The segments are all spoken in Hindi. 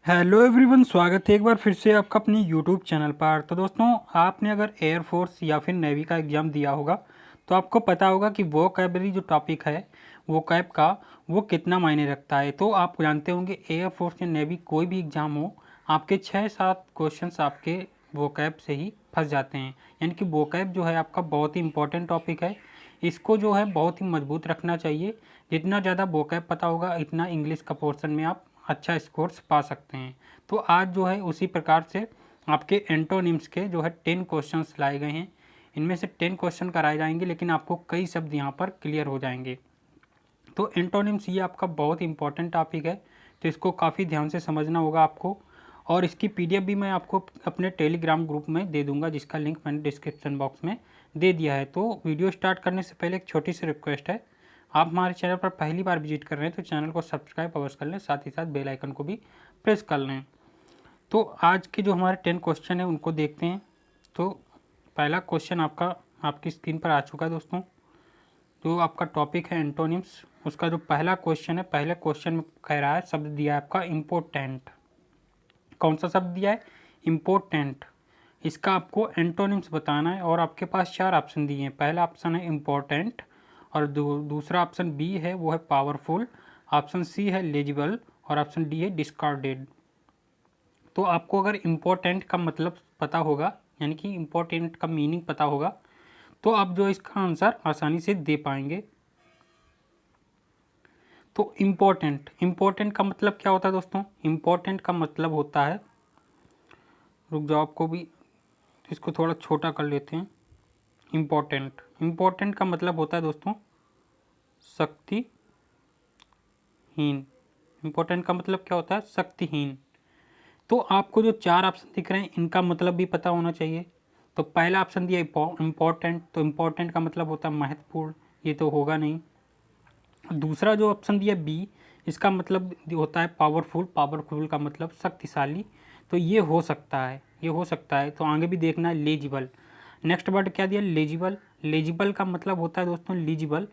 हेलो एवरीवन, स्वागत है एक बार फिर से आपका अपनी यूट्यूब चैनल पर। तो दोस्तों, आपने अगर एयरफोर्स या फिर नेवी का एग्ज़ाम दिया होगा तो आपको पता होगा कि वोकैबलरी जो टॉपिक है वोकैब का, वो कितना मायने रखता है। तो आप जानते होंगे एयरफोर्स या नेवी कोई भी एग्ज़ाम हो, आपके 6-7 क्वेश्चंस आपके वोकैब से ही फंस जाते हैं। यानी कि वोकैब जो है आपका बहुत ही इंपॉर्टेंट टॉपिक है। इसको जो है बहुत ही मजबूत रखना चाहिए। जितना ज़्यादा वोकैब पता होगा इतना इंग्लिश का पोर्शन में आप अच्छा स्कोर्स पा सकते हैं। तो आज जो है उसी प्रकार से आपके एंटोनिम्स के जो है 10 क्वेश्चंस लाए गए हैं। इनमें से 10 क्वेश्चन कराए जाएंगे, लेकिन आपको कई शब्द यहाँ पर क्लियर हो जाएंगे। तो एंटोनिम्स ये आपका बहुत इंपॉर्टेंट टॉपिक है, तो इसको काफ़ी ध्यान से समझना होगा आपको। और इसकी पीडीएफ भी मैं आपको अपने टेलीग्राम ग्रुप में दे दूंगा, जिसका लिंक मैंने डिस्क्रिप्शन बॉक्स में दे दिया है। तो वीडियो स्टार्ट करने से पहले एक छोटी सी रिक्वेस्ट है, आप हमारे चैनल पर पहली बार विजिट कर रहे हैं तो चैनल को सब्सक्राइब अवश्य कर लें, साथ ही साथ बेल आइकन को भी प्रेस कर लें। तो आज के जो हमारे 10 क्वेश्चन है उनको देखते हैं। तो पहला क्वेश्चन आपकी स्क्रीन पर आ चुका है दोस्तों। जो आपका टॉपिक है एंटोनिम्स, उसका जो पहला क्वेश्चन है, पहले क्वेश्चन में कह रहा है, शब्द दिया है आपका इम्पोर्टेंट। कौन सा शब्द दिया है? इम्पोर्टेंट। इसका आपको एंटोनिम्स बताना है और आपके पास 4 ऑप्शन दिए हैं। पहला ऑप्शन है इम्पोर्टेंट, और दूसरा ऑप्शन बी है वो है पावरफुल, ऑप्शन सी है लेजिबल, और ऑप्शन डी है डिस्कार्डेड। तो आपको अगर इम्पोर्टेंट का मतलब पता होगा, यानी कि इम्पोर्टेंट का मीनिंग पता होगा, तो आप जो इसका आंसर आसानी से दे पाएंगे। तो इम्पोर्टेंट का मतलब क्या होता है दोस्तों? इम्पोर्टेंट का मतलब होता है, रुक जाओ आपको भी इसको थोड़ा छोटा कर लेते हैं। इम्पोर्टेंट का मतलब होता है दोस्तों शक्तिहीन। इम्पोर्टेंट का मतलब क्या होता है? शक्तिहीन। तो आपको जो 4 ऑप्शन दिख रहे हैं इनका मतलब भी पता होना चाहिए। तो पहला ऑप्शन दिया इम्पोर्टेंट, तो इम्पोर्टेंट का मतलब होता है महत्वपूर्ण, ये तो होगा नहीं। दूसरा जो ऑप्शन दिया बी, इसका मतलब होता है पावरफुल, पावरफुल का मतलब शक्तिशाली, तो ये हो सकता है, ये हो सकता है। तो आगे भी देखना है लेजिबल। नेक्स्ट वर्ड क्या दिया? लेजिबल। लेजिबल का मतलब होता है दोस्तों लीजिबल,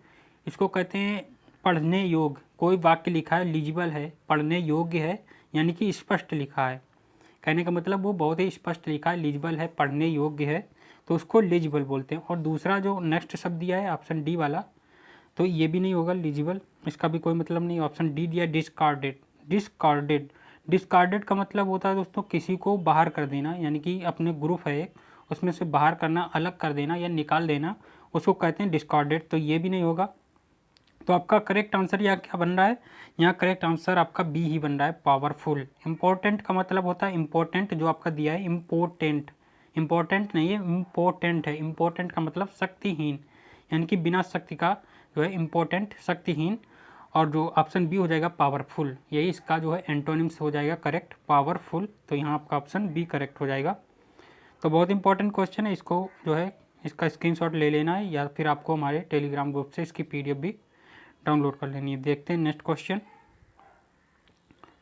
इसको कहते हैं पढ़ने योग्य। कोई वाक्य लिखा है लीजिबल है, पढ़ने योग्य है, यानी कि स्पष्ट लिखा है। कहने का मतलब वो बहुत ही स्पष्ट लिखा है, लीजिबल है, पढ़ने योग्य है, तो उसको लेजिबल बोलते हैं। और दूसरा जो नेक्स्ट शब्द दिया है ऑप्शन डी वाला, तो ये भी नहीं होगा लीजिबल, इसका भी कोई मतलब नहीं। ऑप्शन डी दिया डिस्कार्डेड। डिस्कार्डेड, डिस्कार्डेड का मतलब होता है दोस्तों किसी को बाहर कर देना, यानी कि अपने ग्रुप है एक, उसमें से बाहर करना, अलग कर देना या निकाल देना, उसको कहते हैं डिस्कार्डेड, तो ये भी नहीं होगा। तो आपका करेक्ट आंसर यहाँ क्या बन रहा है? यहाँ करेक्ट आंसर आपका बी ही बन रहा है, पावरफुल। इंपॉर्टेंट का मतलब होता है इम्पोर्टेंट, जो आपका दिया है इम्पोर्टेंट, इम्पोर्टेंट नहीं है, इम्पोर्टेंट है। इम्पोर्टेंट का मतलब शक्तिहीन, यानी कि बिना शक्ति का जो है इम्पोर्टेंट, शक्तिहीन। और जो ऑप्शन बी हो जाएगा पावरफुल, यही इसका जो है एंटोनिम्स हो जाएगा करेक्ट, पावरफुल। तो यहाँ आपका ऑप्शन बी करेक्ट हो जाएगा। तो बहुत इंपॉर्टेंट क्वेश्चन है, इसको जो है इसका स्क्रीनशॉट ले लेना है, या फिर आपको हमारे टेलीग्राम ग्रुप से इसकी पीडीएफ भी डाउनलोड कर लेनी है। देखते हैं नेक्स्ट क्वेश्चन।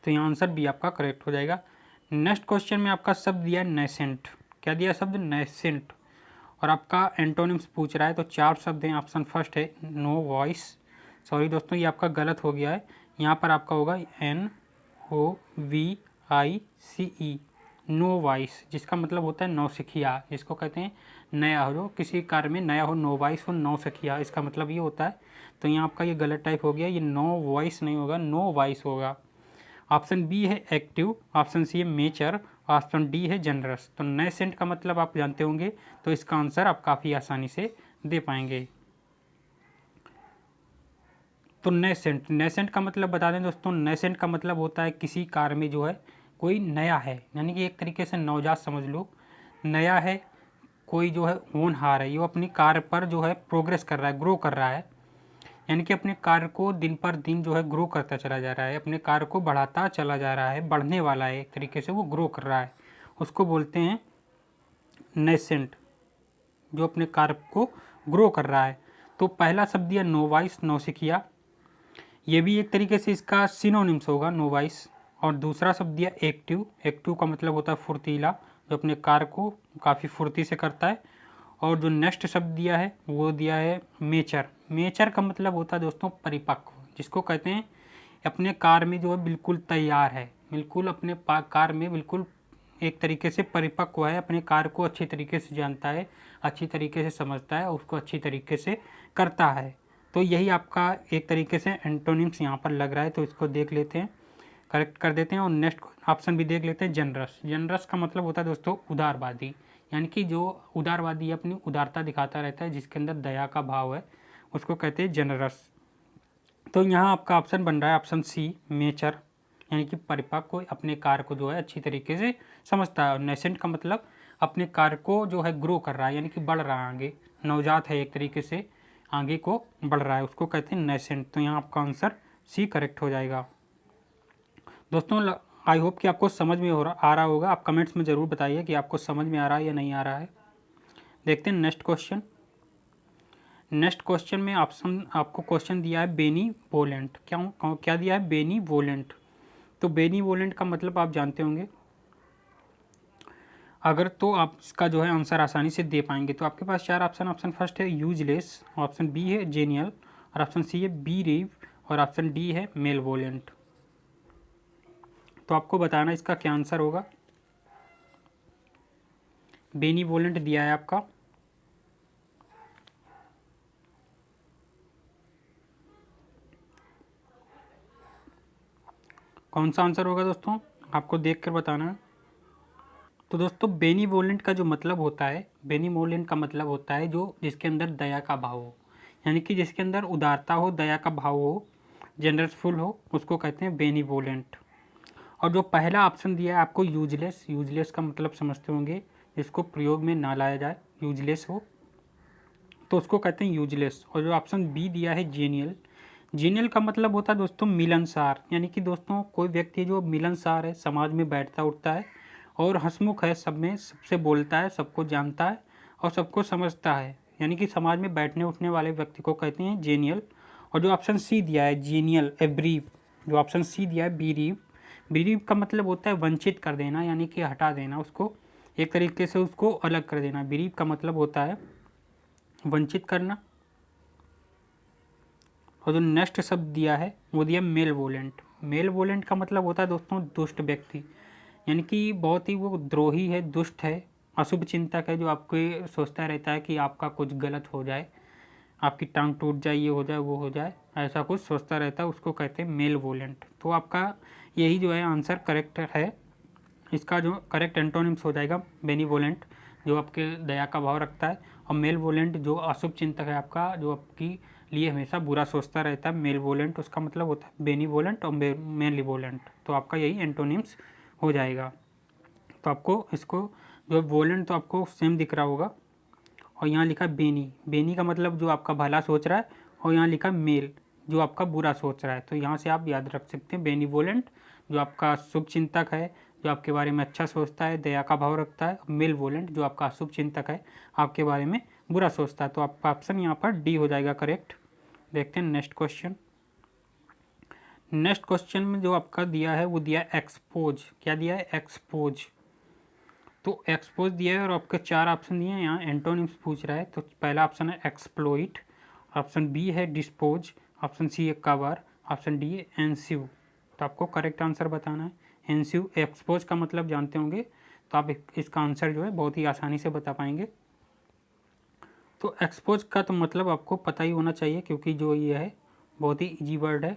तो यहाँ आंसर बी आपका करेक्ट हो जाएगा। नेक्स्ट क्वेश्चन में आपका शब्द दिया नेसेंट। क्या दिया शब्द? नेसेंट। और आपका एंटोनिम्स पूछ रहा है, तो 4 शब्द हैं। ऑप्शन फर्स्ट है नो वॉइस। सॉरी दोस्तों, ये आपका गलत हो गया है, यहाँ पर आपका होगा NOVICE, नो वॉइस, जिसका मतलब होता है नौसिखिया, जिसको कहते हैं नया हो, जो किसी कार्य में नया हो, नो वॉइस हो, नौसिखिया, इसका मतलब ये होता है। तो यहाँ आपका ये गलत टाइप हो गया, ये नो वॉइस नहीं होगा, नो वॉइस होगा। ऑप्शन बी है एक्टिव, ऑप्शन सी है मेचर, ऑप्शन डी है जनरस। तो नेसेंट का मतलब आप जानते होंगे, तो इसका आंसर आप काफ़ी आसानी से दे पाएंगे। तो नेसेंट, नेसेंट का मतलब बता दें दोस्तों, नेसेंट का मतलब होता है किसी कार्य में जो है कोई नया है, यानी कि एक तरीके से नवजात समझ लो, नया है। कोई जो है होनहार है, ये अपनी कार्य पर जो है प्रोग्रेस कर रहा है, ग्रो कर रहा है, यानी कि अपने कार्य को दिन पर दिन जो है ग्रो करता चला जा रहा है, अपने कार्य को बढ़ाता चला जा रहा है, बढ़ने वाला है, एक तरीके से वो ग्रो कर रहा है, उसको बोलते हैं नेसेंट, जो अपने कार्य को ग्रो कर रहा है। तो पहला शब्द दिया नोवाइस, नौसिखिया, ये भी एक तरीके से इसका सिनोनिम्स होगा नोवाइस। और दूसरा शब्द दिया एक्टिव, एक्टिव का मतलब होता है फुर्तीला, जो अपने कार्य को काफ़ी फुर्ती से करता है। और जो नेक्स्ट शब्द दिया है वो दिया है मेचर। मेचर का मतलब होता है दोस्तों परिपक्व, जिसको कहते हैं अपने कार्य में जो है बिल्कुल तैयार है, बिल्कुल अपने कार में बिल्कुल एक तरीके से परिपक्व है, अपने कार्य को अच्छी तरीके से जानता है, अच्छी तरीके से समझता है, उसको अच्छी तरीके से करता है। तो यही आपका एक तरीके से एंटोनिम्स यहाँ पर लग रहा है, तो इसको देख लेते हैं, करेक्ट कर देते हैं। और नेक्स्ट ऑप्शन भी देख लेते हैं, जनरस। जनरस का मतलब होता है दोस्तों उदारवादी, यानी कि जो उदारवादी अपनी उदारता दिखाता रहता है, जिसके अंदर दया का भाव है, उसको कहते हैं जनरस। तो यहाँ आपका ऑप्शन बन रहा है ऑप्शन सी, मेचर, यानी कि परिपक्व, अपने कार्य को जो है अच्छी तरीके से समझता है। और नेसेंट का मतलब अपने कार्य को जो है ग्रो कर रहा है, यानी कि बढ़ रहा है आगे, नवजात है एक तरीके से, आगे को बढ़ रहा है, उसको कहते हैं नेसेंट। तो यहाँ आपका आंसर सी करेक्ट हो जाएगा। दोस्तों आई होप कि आपको समझ में आ रहा होगा। आप कमेंट्स में ज़रूर बताइए कि आपको समझ में आ रहा है या नहीं आ रहा है। देखते हैं नेक्स्ट क्वेश्चन। नेक्स्ट क्वेश्चन में ऑप्शन आपको क्वेश्चन दिया है बेनीवोलेंट। क्या दिया है? बेनीवोलेंट। तो बेनीवोलेंट का मतलब आप जानते होंगे, अगर तो आप इसका जो है आंसर आसानी से दे पाएंगे। तो आपके पास 4 ऑप्शन, ऑप्शन फर्स्ट है यूजलेस, ऑप्शन बी है जेनियल, और ऑप्शन सी है बी रीव, और ऑप्शन डी है मेलवोलेंट। तो आपको बताना इसका क्या आंसर होगा। बेनीवोलेंट दिया है आपका, कौन सा आंसर होगा दोस्तों, आपको देख कर बताना है। तो दोस्तों बेनीवोलेंट का जो मतलब होता है, बेनीवोलेंट का मतलब होता है जो जिसके अंदर दया का भाव हो, यानी कि जिसके अंदर उदारता हो, दया का भाव हो, जनरसफुल हो, उसको कहते हैं बेनीवोलेंट। और जो पहला ऑप्शन दिया है आपको यूजलेस, यूजलेस का मतलब समझते होंगे, जिसको प्रयोग में ना लाया जाए, यूजलेस हो, तो उसको कहते हैं यूजलेस। और जो ऑप्शन बी दिया है जेनियल, जेनियल का मतलब होता है दोस्तों मिलनसार, यानी कि दोस्तों कोई व्यक्ति जो मिलनसार है, समाज में बैठता उठता है और हंसमुख है, सब में सबसे बोलता है, सबको जानता है और सबको समझता है, यानी कि समाज में बैठने उठने वाले व्यक्ति को कहते हैं जेनियल। और जो ऑप्शन सी दिया है जीनियल एब्रीव, जो ऑप्शन सी दिया है बीरीव, बीरीव का मतलब होता है वंचित कर देना, यानी कि हटा देना, उसको एक तरीके से उसको अलग कर देना। बीरीव का मतलब होता है वंचित करना। और जो नेक्स्ट शब्द दिया है वो दिया मेल वोलेंट। मेल वोलेंट का मतलब होता है दोस्तों दुष्ट व्यक्ति, यानी कि बहुत ही वो द्रोही है, दुष्ट है, अशुभ चिंतक है, जो आपको सोचता रहता है कि आपका कुछ गलत हो जाए, आपकी टांग टूट जाए, ये हो जाए, वो हो जाए, ऐसा कुछ सोचता रहता है, उसको कहते हैं मेल वोलेंट। तो आपका यही जो है आंसर करेक्ट है। इसका जो करेक्ट एंटोनिम्स हो जाएगा बेनीवोलेंट, जो आपके दया का भाव रखता है, और मेल वोलेंट जो अशुभ चिंतक है आपका, जो आपकी लिए हमेशा बुरा सोचता रहता है, मेल वोलेंट उसका मतलब होता है बेनीवोलेंट और मेलीवोलेंट। तो आपका यही एंटोनिम्स हो जाएगा। तो आपको इसको जो वोलेंट तो आपको सेम दिख रहा होगा, और यहाँ लिखा बेनी, बेनी का मतलब जो आपका भला सोच रहा है, और यहाँ लिखा मेल जो आपका बुरा सोच रहा है। तो यहाँ से आप याद रख सकते हैं बेनीवोलेंट जो आपका शुभ चिंतक है, जो आपके बारे में अच्छा सोचता है, दया का भाव रखता है, मेल वोलेंट जो आपका अशुभ चिंतक है, आपके बारे में बुरा सोचता है। तो आपका ऑप्शन यहाँ पर डी हो जाएगा करेक्ट। देखते हैं नेक्स्ट क्वेश्चन। नेक्स्ट क्वेश्चन में जो आपका दिया है वो दिया है एक्सपोज। क्या दिया है? एक्सपोज। तो एक्सपोज दिया है और आपके 4 ऑप्शन दिए हैं, यहाँ एंटोनिम्स पूछ रहा है। तो पहला ऑप्शन है एक्सप्लोइट, ऑप्शन बी है डिस्पोज, ऑप्शन सी है कवर, ऑप्शन डी है एंस्यू। तो आपको करेक्ट आंसर बताना है। एंस्यू, एक्सपोज का मतलब जानते होंगे, तो आप इसका आंसर जो है बहुत ही आसानी से बता पाएंगे। तो एक्सपोज का तो मतलब आपको पता ही होना चाहिए, क्योंकि जो ये है बहुत ही इजी वर्ड है।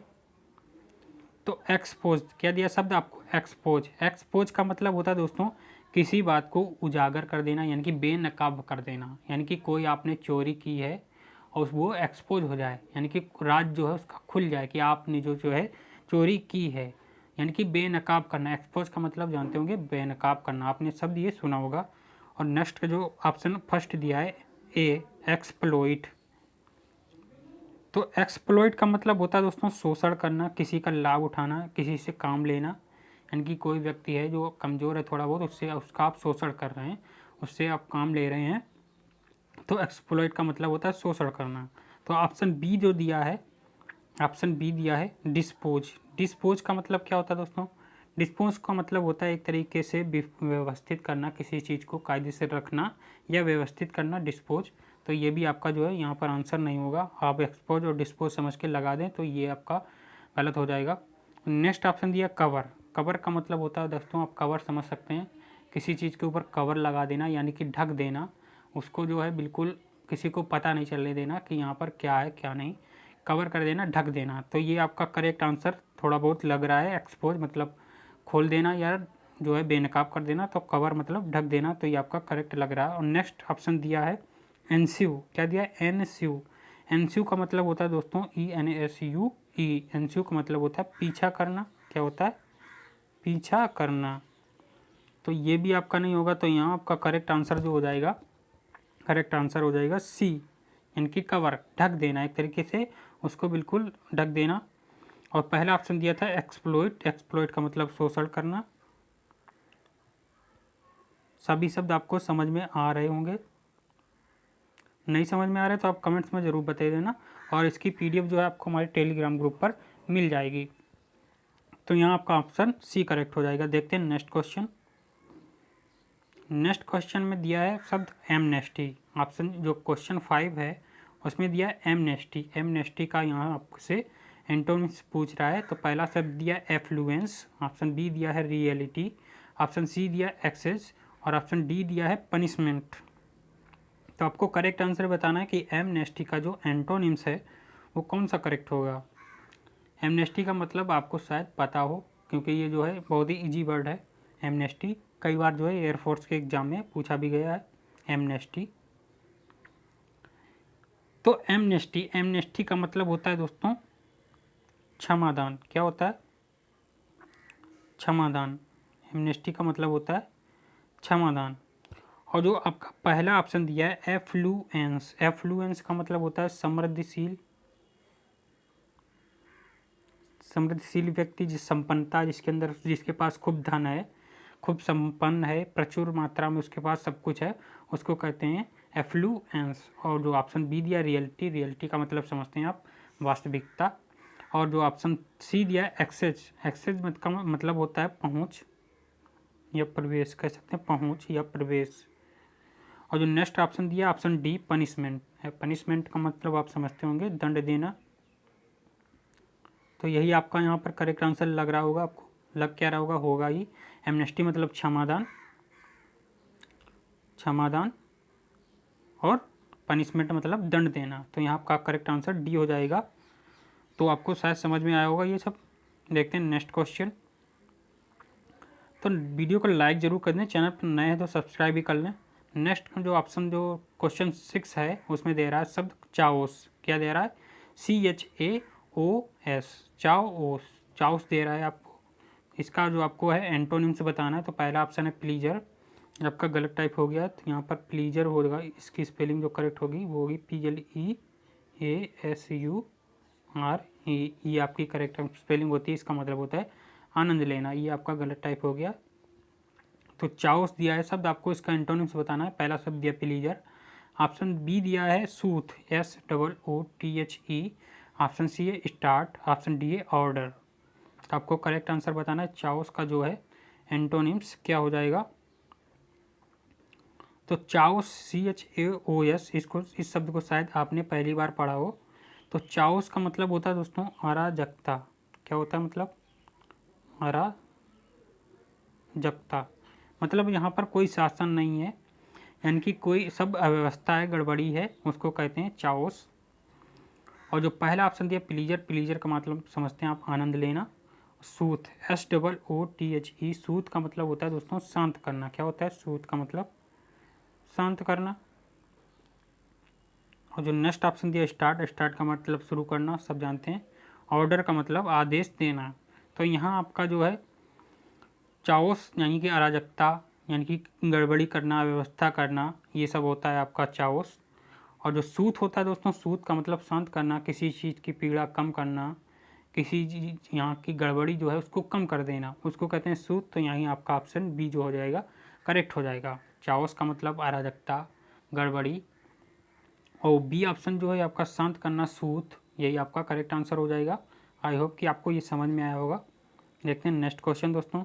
तो एक्सपोज क्या दिया शब्द आपको? एक्सपोज। एक्सपोज का मतलब होता है दोस्तों किसी बात को उजागर कर देना, यानी कि बेनकाब कर देना, यानी कि कोई आपने चोरी की है और वो एक्सपोज हो जाए, यानी कि राज जो है उसका खुल जाए कि आपने जो है चोरी की है, यानी कि बेनकाब करना। एक्सपोज का मतलब जानते होंगे बेनकाब करना, आपने शब्द ये सुना होगा। और नेक्स्ट का जो ऑप्शन फर्स्ट दिया है ए, एक्सप्लोइट। तो एक्सप्लॉइट का मतलब होता है दोस्तों शोषण करना, किसी का लाभ उठाना, किसी से काम लेना, यानी कि कोई व्यक्ति है जो कमज़ोर है थोड़ा बहुत, उससे उसका आप शोषण कर रहे हैं, उससे आप काम ले रहे हैं, तो एक्सप्लॉइट का मतलब होता है शोषण करना। तो ऑप्शन बी जो दिया है, ऑप्शन बी दिया है डिस्पोज। डिस्पोज का मतलब क्या होता है दोस्तों? डिस्पोज का मतलब होता है एक तरीके से व्यवस्थित करना, किसी चीज़ को कायदे से रखना या व्यवस्थित करना, डिस्पोज। तो ये भी आपका जो है यहाँ पर आंसर नहीं होगा, आप एक्सपोज और डिस्पोज समझ के लगा दें तो ये आपका गलत हो जाएगा। नेक्स्ट ऑप्शन दिया कवर। कवर का मतलब होता है दोस्तों, आप कवर समझ सकते हैं, किसी चीज़ के ऊपर कवर लगा देना, यानी कि ढक देना, उसको जो है बिल्कुल किसी को पता नहीं चलने देना कि यहाँ पर क्या है क्या नहीं, कवर कर देना, ढक देना। तो ये आपका करेक्ट आंसर थोड़ा बहुत लग रहा है, एक्सपोज मतलब खोल देना या जो है बेनकाब कर देना, तो कवर मतलब ढक देना, तो ये आपका करेक्ट लग रहा है। और नेक्स्ट ऑप्शन दिया है एनस्यू, क्या दिया है एनस्यू। एनस्यू का मतलब होता है दोस्तों ENSUE, एनस्यू का मतलब होता है पीछा करना, क्या होता है पीछा करना। तो ये भी आपका नहीं होगा, तो यहाँ आपका करेक्ट आंसर जो हो जाएगा, करेक्ट आंसर हो जाएगा सी, इनकी कवर ढक देना, एक तरीके से उसको बिल्कुल ढक देना। और पहला ऑप्शन दिया था एक्सप्लोइट, एक्सप्लोइट का मतलब शोषण करना। सभी शब्द आपको समझ में आ रहे होंगे, नहीं समझ में आ रहे तो आप कमेंट्स में ज़रूर बता देना, और इसकी PDF जो है आपको हमारे टेलीग्राम ग्रुप पर मिल जाएगी। तो यहाँ आपका ऑप्शन सी करेक्ट हो जाएगा। देखते हैं नेक्स्ट क्वेश्चन। नेक्स्ट क्वेश्चन में दिया है शब्द एमनेस्टी। ऑप्शन जो क्वेश्चन 5 है उसमें दिया है एमनेस्टी। एमनेस्टी का यहाँ आपसे एंटोनिम्स पूछ रहा है। तो पहला शब्द दिया एफ्लुएंस, ऑप्शन बी दिया है रियलिटी, ऑप्शन सी दिया एक्सेस, और ऑप्शन डी दिया है पनिशमेंट। तो आपको करेक्ट आंसर बताना है कि एमनेस्टी का जो एंटोनिम्स है वो कौन सा करेक्ट होगा। एमनेस्टी का मतलब आपको शायद पता हो, क्योंकि ये जो है बहुत ही इजी वर्ड है एमनेस्टी, कई बार जो है एयरफोर्स के एग्जाम में पूछा भी गया है एमनेस्टी। तो एमनेस्टी, एमनेस्टी का मतलब होता है दोस्तों क्षमादान, क्या होता है क्षमादान। एमनेस्टी का मतलब होता है क्षमादान। और जो आपका पहला ऑप्शन दिया है एफ्लुएंस, एफ्लुएंस का मतलब होता है समृद्धिशील, समृद्धिशील व्यक्ति, जिस संपन्नता, जिसके अंदर जिसके पास खूब धन है, खूब संपन्न है, प्रचुर मात्रा में उसके पास सब कुछ है, उसको कहते हैं एफ्लुएंस। और जो ऑप्शन बी दिया रियलिटी, रियलिटी का मतलब समझते हैं आप वास्तविकता। और जो ऑप्शन सी दिया एक्सेस, एक्सेस का मतलब होता है पहुंच या प्रवेश, कह सकते हैं पहुंच या प्रवेश। और जो नेक्स्ट ऑप्शन दिया ऑप्शन डी पनिशमेंट है, पनिशमेंट का मतलब आप समझते होंगे दंड देना। तो यही आपका यहाँ पर करेक्ट आंसर लग रहा होगा आपको, लग क्या रहा होगा, होगा ही एमनेस्टी मतलब क्षमादान, क्षमादान, और पनिशमेंट मतलब दंड देना। तो यहाँ आपका करेक्ट आंसर डी हो जाएगा। तो आपको शायद समझ में आया होगा ये सब। देखते हैं नेक्स्ट क्वेश्चन। तो वीडियो को लाइक ज़रूर कर दें, चैनल पर नए हैं तो सब्सक्राइब भी कर लें। नेक्स्ट जो ऑप्शन जो क्वेश्चन 6 है उसमें दे रहा है शब्द चाओस, क्या दे रहा है CHAOS, चाओस, चाओस दे रहा है आपको। इसका जो आपको है एंटोनिम से बताना है। तो पहला ऑप्शन है प्लीजर, आपका गलत टाइप हो गया, तो यहाँ पर प्लीजर होगा, इसकी स्पेलिंग जो करेक्ट होगी वो होगी PLEASURE, ये आपकी करेक्ट स्पेलिंग होती है। इसका मतलब होता है आनंद लेना, ये आपका गलत टाइप हो गया। तो चाओस दिया है शब्द, आपको इसका एंटोनिम्स बताना है। पहला शब्द दिया प्लीजर, ऑप्शन बी दिया है सूथ, SOOTHE, ऑप्शन सी है स्टार्ट, ऑप्शन डी है ऑर्डर। तो आपको करेक्ट आंसर बताना है चाओस का जो है एंटोनिम्स क्या हो जाएगा। तो चाओस CHAOS, इसको इस शब्द को शायद आपने पहली बार पढ़ा हो। तो चाओस का मतलब होता है दोस्तों अराजकता, क्या होता है मतलब अराजकता, मतलब यहाँ पर कोई शासन नहीं है, यानी कि कोई सब अव्यवस्था है, गड़बड़ी है, उसको कहते हैं चाओस। और जो पहला ऑप्शन दिया प्लीजर, प्लीजर का मतलब समझते हैं आप आनंद लेना। सूथ, SOOTHE, सूथ का मतलब होता है दोस्तों शांत करना, क्या होता है सूथ का मतलब शांत करना। और जो नेक्स्ट ऑप्शन दिया स्टार्ट, स्टार्ट का मतलब शुरू करना, सब जानते हैं। ऑर्डर का मतलब आदेश देना। तो यहाँ आपका जो है चाओस यानी कि अराजकता, यानी कि गड़बड़ी करना, व्यवस्था करना, ये सब होता है आपका चाओस। और जो सूथ होता है दोस्तों, सूथ का मतलब शांत करना, किसी चीज़ की पीड़ा कम करना, किसी चीज़ यहाँ की गड़बड़ी जो है उसको कम कर देना, उसको कहते हैं सूथ। तो यहीं आपका ऑप्शन बी जो हो जाएगा करेक्ट हो जाएगा। चाओस का मतलब अराजकता, गड़बड़ी, और बी ऑप्शन जो है आपका शांत करना, सूथ, यही आपका करेक्ट आंसर हो जाएगा। आई होप कि आपको ये समझ में आया होगा। देखते हैं नेक्स्ट क्वेश्चन दोस्तों।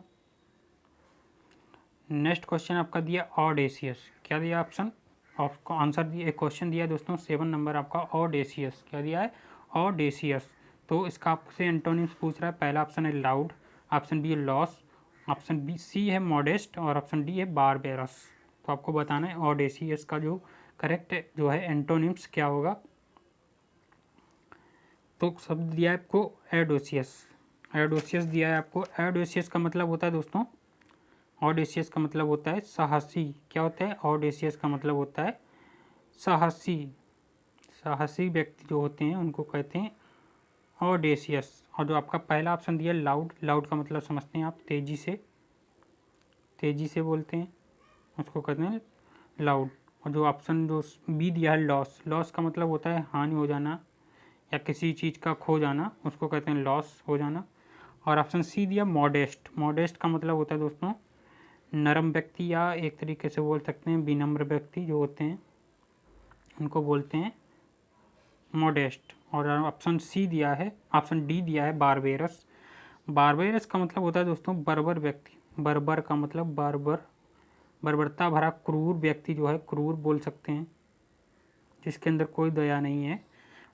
नेक्स्ट क्वेश्चन आपका दिया ऑडेसियस, क्या दिया ऑप्शन, आपको आंसर दिया, एक क्वेश्चन दिया है दोस्तों 7 नंबर आपका ऑडेसियस, क्या दिया है ऑडेसियस। तो इसका आपसे एंटोनिम्स पूछ रहा है। पहला ऑप्शन है लाउड, ऑप्शन बी है लॉस, ऑप्शन बी सी है मॉडेस्ट और ऑप्शन डी है बारबेरस। तो आपको बताना है ऑडेसियस का जो करेक्ट जो है एंटोनिम्स क्या होगा। तो शब्द दिया है आपको एडोसियस, एडोसियस दिया है आपको। एडोसियस का मतलब होता है दोस्तों, ऑडेसियस का मतलब होता है साहसी। क्या होता है? ऑडेसियस का मतलब होता है साहसी। साहसी व्यक्ति जो होते हैं उनको कहते हैं ऑडेसियस। और जो आपका पहला ऑप्शन दिया है लाउड, लाउड का मतलब समझते हैं आप, तेजी से, तेजी से बोलते हैं उसको कहते हैं लाउड। और जो ऑप्शन जो बी दिया है लॉस, लॉस का मतलब होता है हानि हो जाना या किसी चीज़ का खो जाना, उसको कहते हैं लॉस हो जाना। और ऑप्शन सी दिया मॉडेस्ट, मॉडेस्ट का मतलब होता है दोस्तों नरम व्यक्ति, या एक तरीके से बोल सकते हैं विनम्र व्यक्ति जो होते हैं उनको बोलते हैं मॉडेस्ट। और ऑप्शन सी दिया है, ऑप्शन डी दिया है बारबेरस। बारबेरस का मतलब होता है दोस्तों बर्बर व्यक्ति, बर्बर का मतलब बारबर, बर्बरता भरा क्रूर व्यक्ति जो है, क्रूर बोल सकते हैं जिसके अंदर कोई दया नहीं है,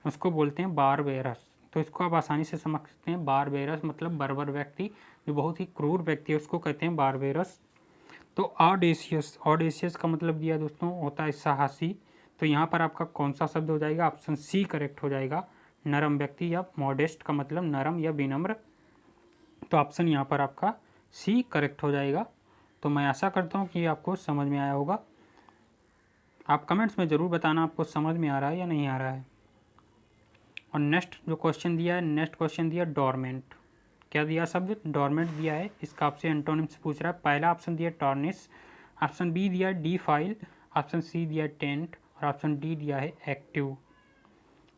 उसको बोलते हैं बारबेरस। तो इसको आप आसानी से समझ सकते हैं, बारबेरस मतलब बर्बर व्यक्ति जो बहुत ही क्रूर व्यक्ति है उसको कहते हैं बारबेरस। तो ऑडेसियस, ऑडेसियस का मतलब दिया दोस्तों होता है साहसी। तो यहाँ पर आपका कौन सा शब्द हो जाएगा? ऑप्शन सी करेक्ट हो जाएगा, नरम व्यक्ति, या मॉडेस्ट का मतलब नरम या विनम्र। तो ऑप्शन यहाँ पर आपका सी करेक्ट हो जाएगा। तो मैं आशा करता हूँ कि आपको समझ में आया होगा। आप कमेंट्स में ज़रूर बताना आपको समझ में आ रहा है या नहीं आ रहा है। और नेक्स्ट जो क्वेश्चन दिया है, नेक्स्ट क्वेश्चन दिया डोरमेंट। क्या दिया शब्द? डोरमेंट दिया है। इसका आपसे एंटोनिम्स पूछ रहा है। पहला ऑप्शन दिया टॉर्निश, ऑप्शन बी दिया डी फाइल, ऑप्शन सी दिया टेंट और ऑप्शन डी दिया है एक्टिव।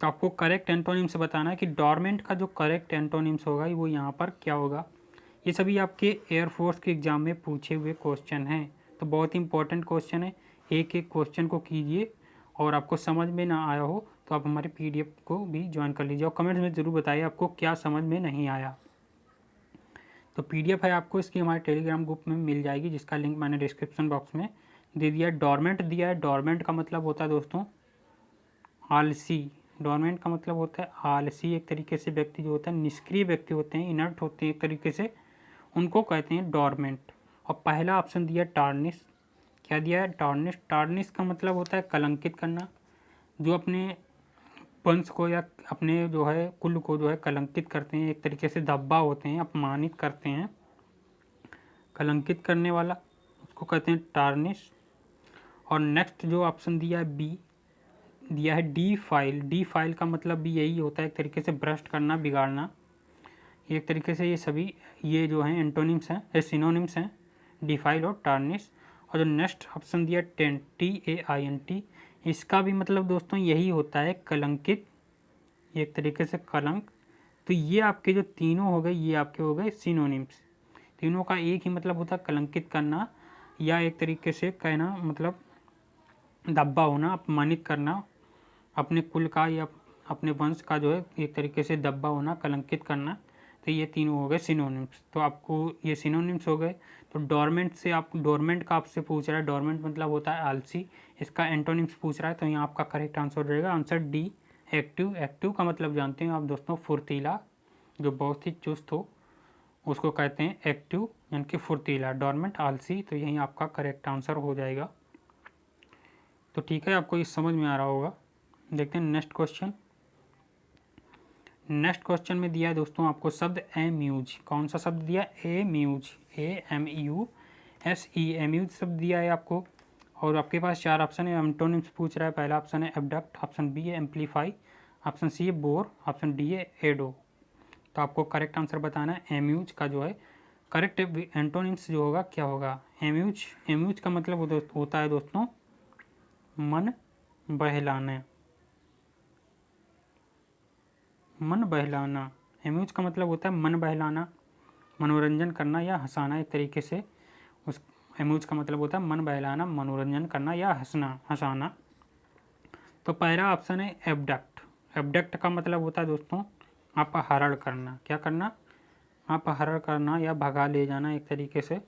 तो आपको करेक्ट एंटोनिम्स बताना है कि डोरमेंट का जो करेक्ट एंटोनिम्स होगा वो यहाँ पर क्या होगा। ये सभी आपके एयरफोर्स के एग्जाम में पूछे हुए क्वेश्चन हैं, तो बहुत ही इंपॉर्टेंट क्वेश्चन है। एक एक क्वेश्चन को कीजिए, और आपको समझ में ना आया हो तो आप हमारे पीडीएफ को भी ज्वाइन कर लीजिए और कमेंट्स में ज़रूर बताइए आपको क्या समझ में नहीं आया। तो पीडीएफ है आपको इसकी हमारे टेलीग्राम ग्रुप में मिल जाएगी, जिसका लिंक मैंने डिस्क्रिप्शन बॉक्स में दे दिया। डोरमेंट दिया है, डोरमेंट का मतलब होता है दोस्तों आलसी। डोरमेंट का मतलब होता है आलसी, एक तरीके से व्यक्ति जो होता है निष्क्रिय व्यक्ति होते हैं, इनर्ट होते हैं एक तरीके से, उनको कहते हैं डोरमेंट। और पहला ऑप्शन दिया टार्निश। क्या दिया है? टार्निश। टार्निश का मतलब होता है कलंकित करना, जो अपने वंश को या अपने जो है कुल को जो है कलंकित करते हैं, एक तरीके से धब्बा होते हैं, अपमानित करते हैं, कलंकित करने वाला उसको कहते हैं टार्निश। और नेक्स्ट जो ऑप्शन दिया है बी दिया है डी फाइल। डी फाइल का मतलब भी यही होता है एक तरीके से भ्रष्ट करना, बिगाड़ना। एक तरीके से ये सभी ये जो हैं एंटोनिम्स हैं, ये सिनोनिम्स हैं, डिफाइल और टार्निश। और जो नेक्स्ट ऑप्शन दिया टेंट, TAINT, इसका भी मतलब दोस्तों यही होता है कलंकित, एक तरीके से कलंक। तो ये आपके जो तीनों हो गए, ये आपके हो गए सिनोनिम्स। तीनों का एक ही मतलब होता है कलंकित करना, या एक तरीके से कहना मतलब दब्बा होना, अपमानित करना, अपने कुल का या अपने वंश का जो है एक तरीके से दब्बा होना, कलंकित करना। तो ये तीनों हो गए सिनोनिम्स। तो आपको ये सिनोनिम्स हो गए। तो डोरमेंट से आप, डोरमेंट का आपसे पूछ रहा है, डोरमेंट मतलब होता है आलसी, इसका एंटोनिम्स पूछ रहा है, तो यहाँ आपका करेक्ट आंसर हो जाएगा आंसर डी एक्टिव। एक्टिव का मतलब जानते हैं आप दोस्तों फुर्तीला, जो बहुत ही चुस्त हो उसको कहते हैं एक्टिव, यानी कि फुर्तीला। डोरमेंट आलसी, तो यही आपका करेक्ट आंसर हो जाएगा। तो ठीक है, आपको ये समझ में आ रहा होगा। देखते हैं नेक्स्ट क्वेश्चन। नेक्स्ट क्वेश्चन में दिया है दोस्तों आपको शब्द एम्यूज। कौन सा शब्द दिया? एम्यूज, AMUSE, एम्यूज शब्द दिया है आपको। और आपके पास चार ऑप्शन है, एंटोनिम्स पूछ रहा है। पहला ऑप्शन है एबडक्ट, ऑप्शन बी है एम्पलीफाई, ऑप्शन सी है बोर, ऑप्शन डी है एडो। तो आपको करेक्ट आंसर बताना है। एम्यूज का जो है करेक्ट एंटोनिम्स जो होगा क्या होगा? एम्यूज, एम्यूज का मतलब होता है दोस्तों मन बहलाना, मन बहलाना। एम्यूज का मतलब होता है मन बहलाना, मनोरंजन करना या हंसाना, एक तरीके से उस एम्यूज का मतलब होता है मन बहलाना, मनोरंजन करना या हंसना, हंसाना। तो पहला ऑप्शन है एबडक्ट। एबडक्ट का मतलब होता है दोस्तों अपहरण करना। क्या करना? अपहरण करना या भगा ले जाना, एक तरीके से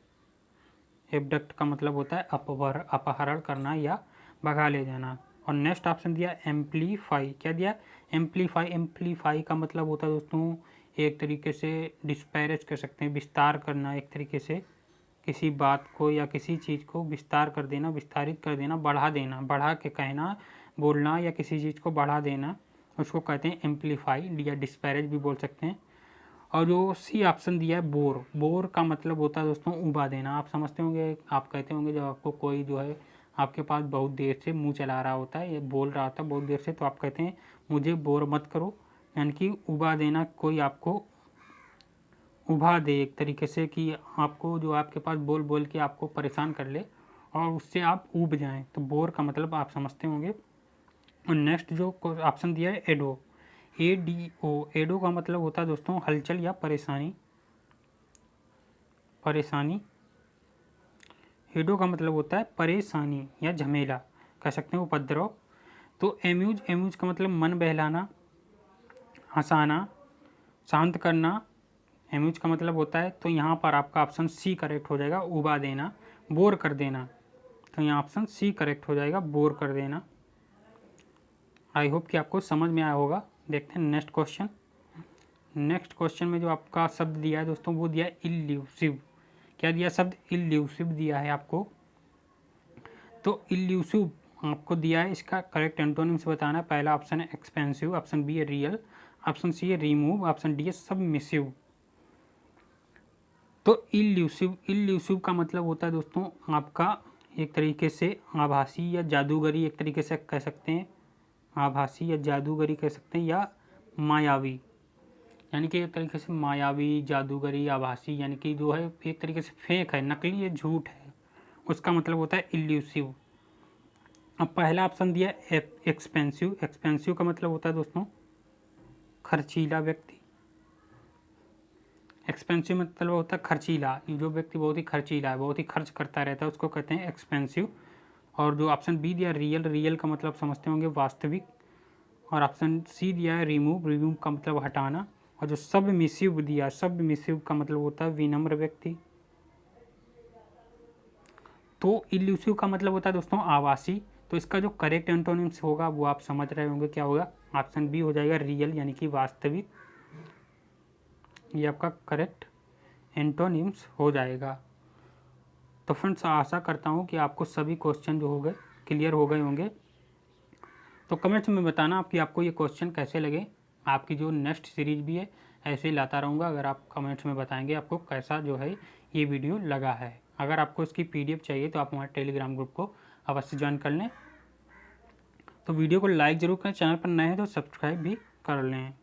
एबडक्ट का मतलब होता है अपहरण करना या भगा ले जाना। और नेक्स्ट ऑप्शन दिया एम्पलीफाई। क्या दिया? एम्पलीफाई। एम्पलीफाई का मतलब होता है दोस्तों एक तरीके से डिस्पैरेज कर सकते हैं, विस्तार करना, एक तरीके से किसी बात को या किसी चीज़ को विस्तार कर देना, विस्तारित कर देना, बढ़ा देना, बढ़ा के कहना, बोलना या किसी चीज़ को बढ़ा देना, उसको कहते हैं एम्पलीफाई या डिस्पैरेज भी बोल सकते हैं। और जो सी ऑप्शन दिया है बोर, बोर का मतलब होता है दोस्तों उबा देना। आप समझते होंगे, आप कहते होंगे जब आपको कोई जो है आपके पास बहुत देर से मुंह चला रहा होता है, ये बोल रहा होता है बहुत देर से, तो आप कहते हैं मुझे बोर मत करो, यानी कि उबा देना, कोई आपको उभा दे एक तरीके से कि आपको जो आपके पास बोल बोल के आपको परेशान कर ले और उससे आप ऊब जाएं, तो बोर का मतलब आप समझते होंगे। और नेक्स्ट जो ऑप्शन दिया है एडो, ADO, एडो का मतलब होता है दोस्तों हलचल या परेशानी, परेशानी। एडो का मतलब होता है परेशानी या झमेला, कह सकते हैं उपद्रव। तो एम्यूज, एम्यूज का मतलब मन बहलाना, हंसाना, शांत करना, एम्यूज का मतलब होता है। तो यहाँ पर आपका ऑप्शन सी करेक्ट हो जाएगा, उबा देना, बोर कर देना। तो यहाँ ऑप्शन सी करेक्ट हो जाएगा, बोर कर देना। आई होप कि आपको समझ में आया होगा। देखते हैं नेक्स्ट क्वेश्चन। नेक्स्ट क्वेश्चन में जो आपका शब्द दिया है दोस्तों वो दिया है इल्यूसिव। क्या दिया, शब्द इल्यूसिव दिया है आपको। तो इल्यूसिव आपको दिया है, इसका करेक्ट एंटोनिम्स बताना है। पहला ऑप्शन है एक्सपेंसिव, ऑप्शन बी है रियल, ऑप्शन सी है रिमूव, ऑप्शन डी है सबमिसिव। तो इल्यूसिव, इल्यूसिव का मतलब होता है दोस्तों आपका एक तरीके से आभासी या जादूगरी, एक तरीके से कह सकते हैं आभासी या जादूगरी कह सकते हैं, या मायावी, यानी कि एक तरीके से मायावी, जादूगरी, आभासी, यानी कि जो है एक तरीके से फेक है, नकली है, झूठ है, उसका मतलब होता है इल्यूसिव। अब पहला ऑप्शन दिया एक्सपेंसिव, एक्सपेंसिव का मतलब होता है दोस्तों खर्चीला व्यक्ति। एक्सपेंसिव मतलब होता है खर्चीला, जो व्यक्ति बहुत ही खर्चीला है, बहुत ही खर्च करता रहता है, उसको कहते हैं एक्सपेंसिव। और जो ऑप्शन बी दिया रियल, रियल का मतलब समझते होंगे वास्तविक। और ऑप्शन सी दिया है रिमूव, रिमूव का मतलब हटाना। और जो सबमिसिव दिया, सबमिसिव का मतलब होता है विनम्र व्यक्ति। तो इल्यूसिव का मतलब होता है दोस्तों आवासी। तो इसका जो करेक्ट एंटोनिम्स होगा वो आप समझ रहे होंगे क्या होगा, ऑप्शन बी हो जाएगा रियल, यानी कि वास्तविक। ये आपका करेक्ट एंटोनिम्स हो जाएगा। तो फ्रेंड्स आशा करता हूँ कि आपको सभी क्वेश्चन जो हो गए क्लियर हो गए होंगे। तो कमेंट्स में बताना कि आपको ये क्वेश्चन कैसे लगे। आपकी जो नेक्स्ट सीरीज भी है ऐसे ही लाता रहूँगा, अगर आप कमेंट्स में बताएंगे आपको कैसा जो है ये वीडियो लगा है। अगर आपको इसकी PDF चाहिए तो आप हमारे टेलीग्राम ग्रुप को अवश्य ज्वाइन कर लें। तो वीडियो को लाइक ज़रूर करें, चैनल पर नए हैं तो सब्सक्राइब भी कर लें।